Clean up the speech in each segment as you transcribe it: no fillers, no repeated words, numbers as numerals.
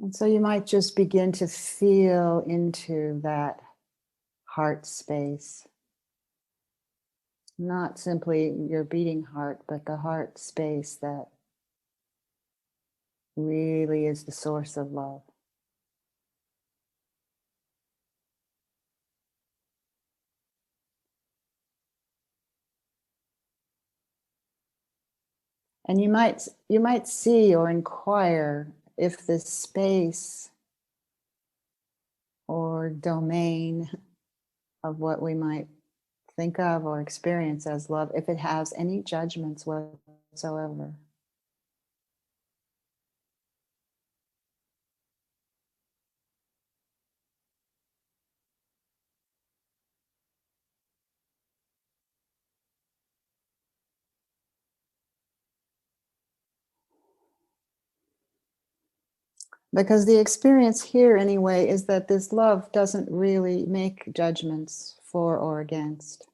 And so you might just begin to feel into that heart space. Not simply your beating heart, but the heart space that really is the source of love. And you might see or inquire if this space or domain of what we might think of or experience as love, if it has any judgments whatsoever. Because the experience here, anyway, is that this love doesn't really make judgments for or against.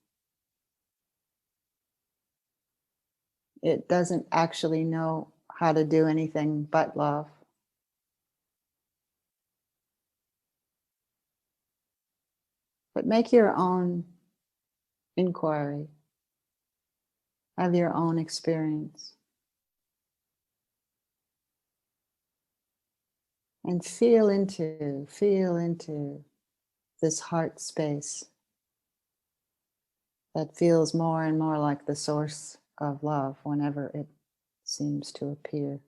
It doesn't actually know how to do anything but love. But make your own inquiry, have your own experience, and feel into this heart space that feels more and more like the source of love whenever it seems to appear.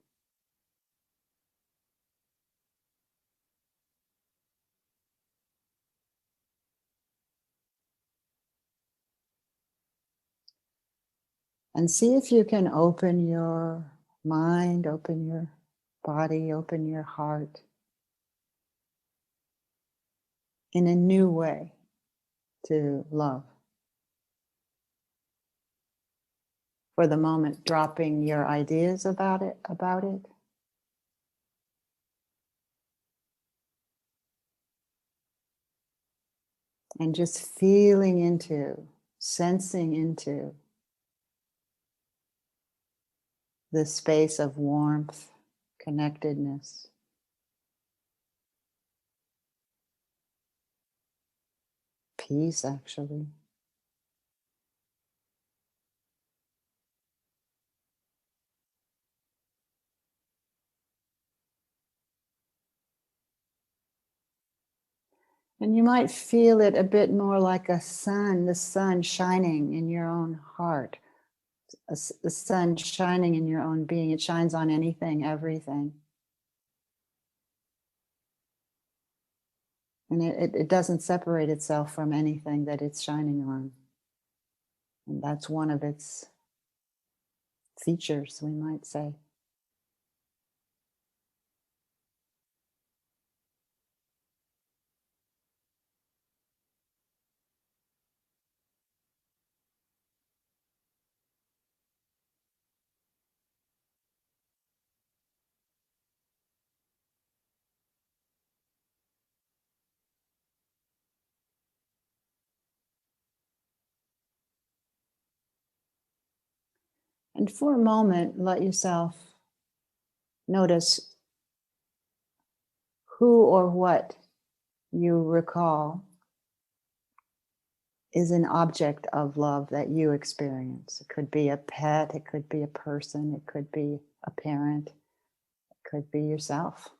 And see if you can open your mind, open your body, open your heart in a new way to love. For the moment, dropping your ideas about it, and just feeling into, sensing into this space of warmth, connectedness, peace, actually. And you might feel it a bit more like a sun, the sun shining in your own heart, the sun shining in your own being. It shines on anything, everything. And it doesn't separate itself from anything that it's shining on. And that's one of its features, we might say. And for a moment, let yourself notice who or what you recall is an object of love that you experience. It could be a pet, it could be a person, it could be a parent, it could be yourself,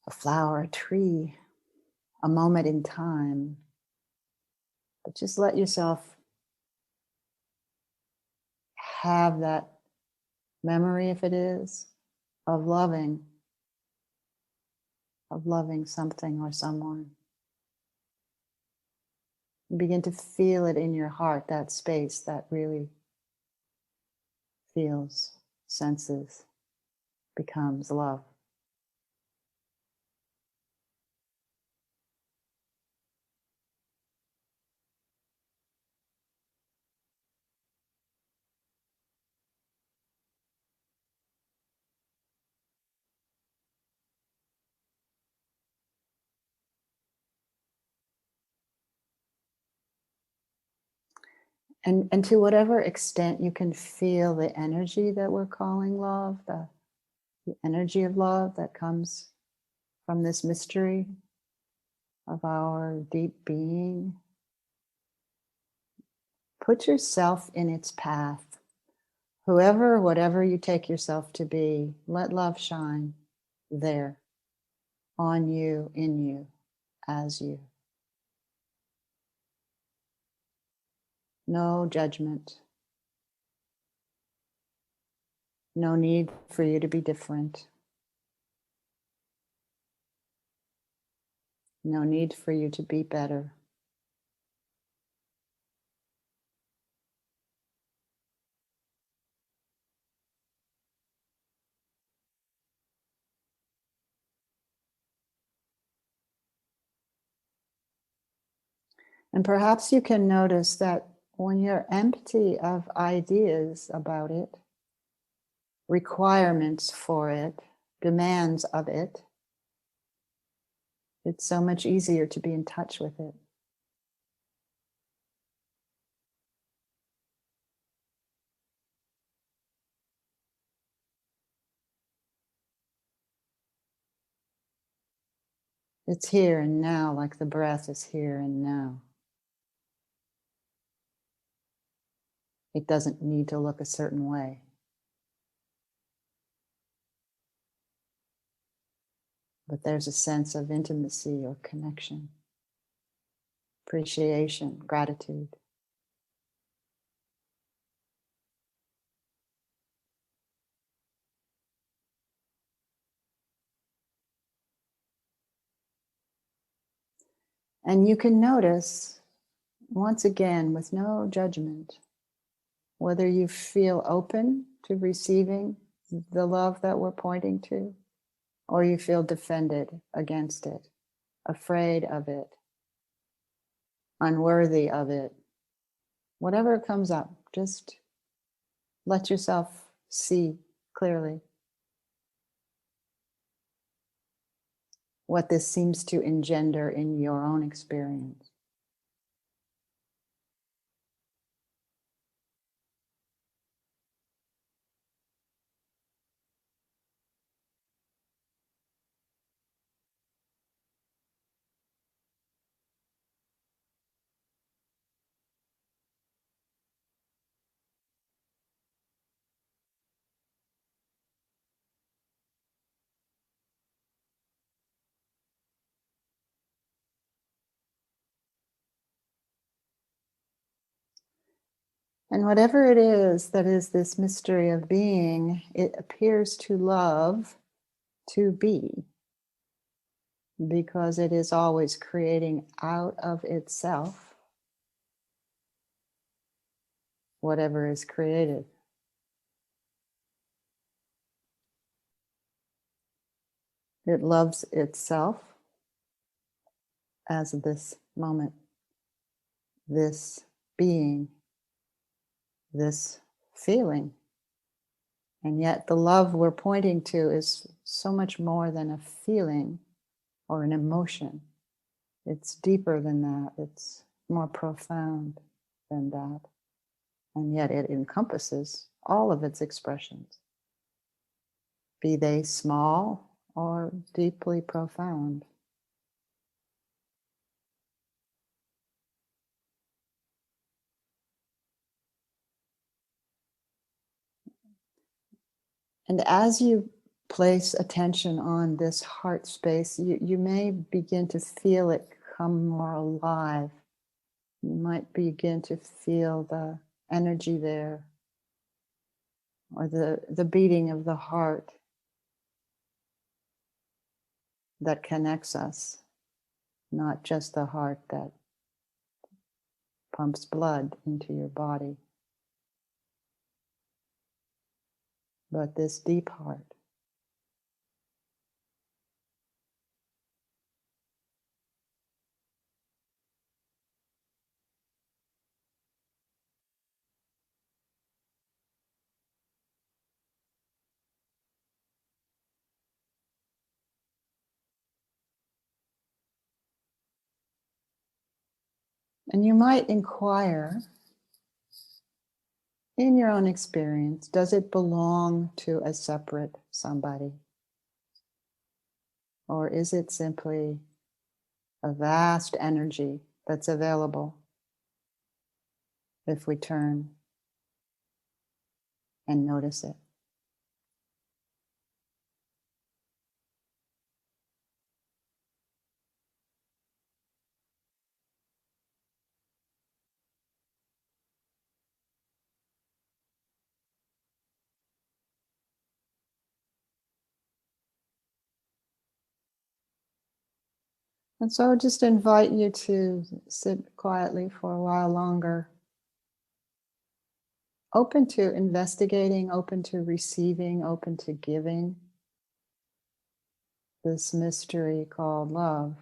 a flower, a tree, a moment in time. But just let yourself have that memory, if it is, of loving something or someone. And begin to feel it in your heart, that space that really feels, senses, becomes love. And to whatever extent you can feel the energy that we're calling love, the energy of love that comes from this mystery of our deep being. Put yourself in its path. Whoever, whatever you take yourself to be, let love shine there, on you, in you, as you. No judgment. No need for you to be different. No need for you to be better. And perhaps you can notice that when you're empty of ideas about it, requirements for it, demands of it, it's so much easier to be in touch with it. It's here and now, like the breath is here and now. It doesn't need to look a certain way. But there's a sense of intimacy or connection, appreciation, gratitude. And you can notice, once again, with no judgment, whether you feel open to receiving the love that we're pointing to, or you feel defended against it, afraid of it, unworthy of it. Whatever comes up, just let yourself see clearly what this seems to engender in your own experience. And whatever it is that is this mystery of being, it appears to love to be, because it is always creating out of itself whatever is created. It loves itself as this moment, this being, this feeling. And yet the love we're pointing to is so much more than a feeling or an emotion. It's deeper than that. It's more profound than that. And yet it encompasses all of its expressions, be they small or deeply profound. And as you place attention on this heart space, you may begin to feel it come more alive. You might begin to feel the energy there, or the beating of the heart that connects us, not just the heart that pumps blood into your body, but this deep heart. And you might inquire in your own experience, does it belong to a separate somebody? Or is it simply a vast energy that's available if we turn and notice it? And so I would just invite you to sit quietly for a while longer, open to investigating, open to receiving, open to giving this mystery called love.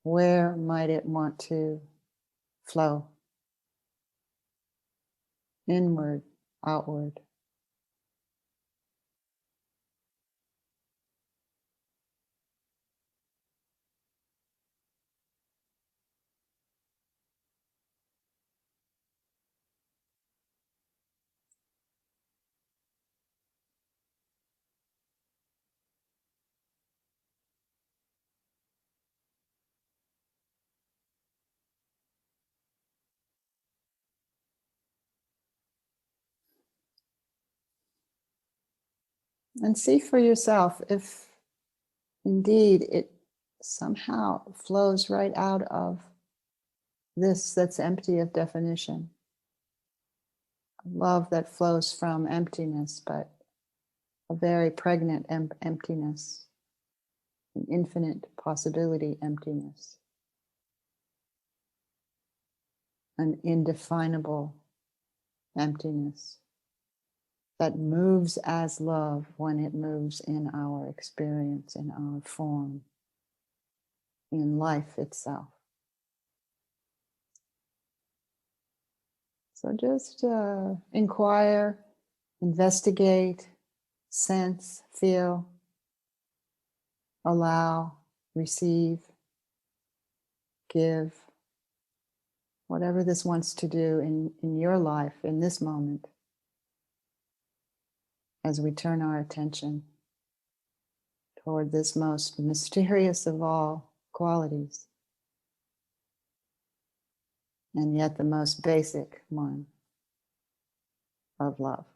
Where might it want to flow? Inward, outward. And see for yourself if indeed it somehow flows right out of this that's empty of definition. Love that flows from emptiness, but a very pregnant emptiness, an infinite possibility emptiness, an indefinable emptiness that moves as love when it moves in our experience, in our form, in life itself. So just inquire, investigate, sense, feel, allow, receive, give, whatever this wants to do in your life in this moment as we turn our attention toward this most mysterious of all qualities, and yet the most basic one of love.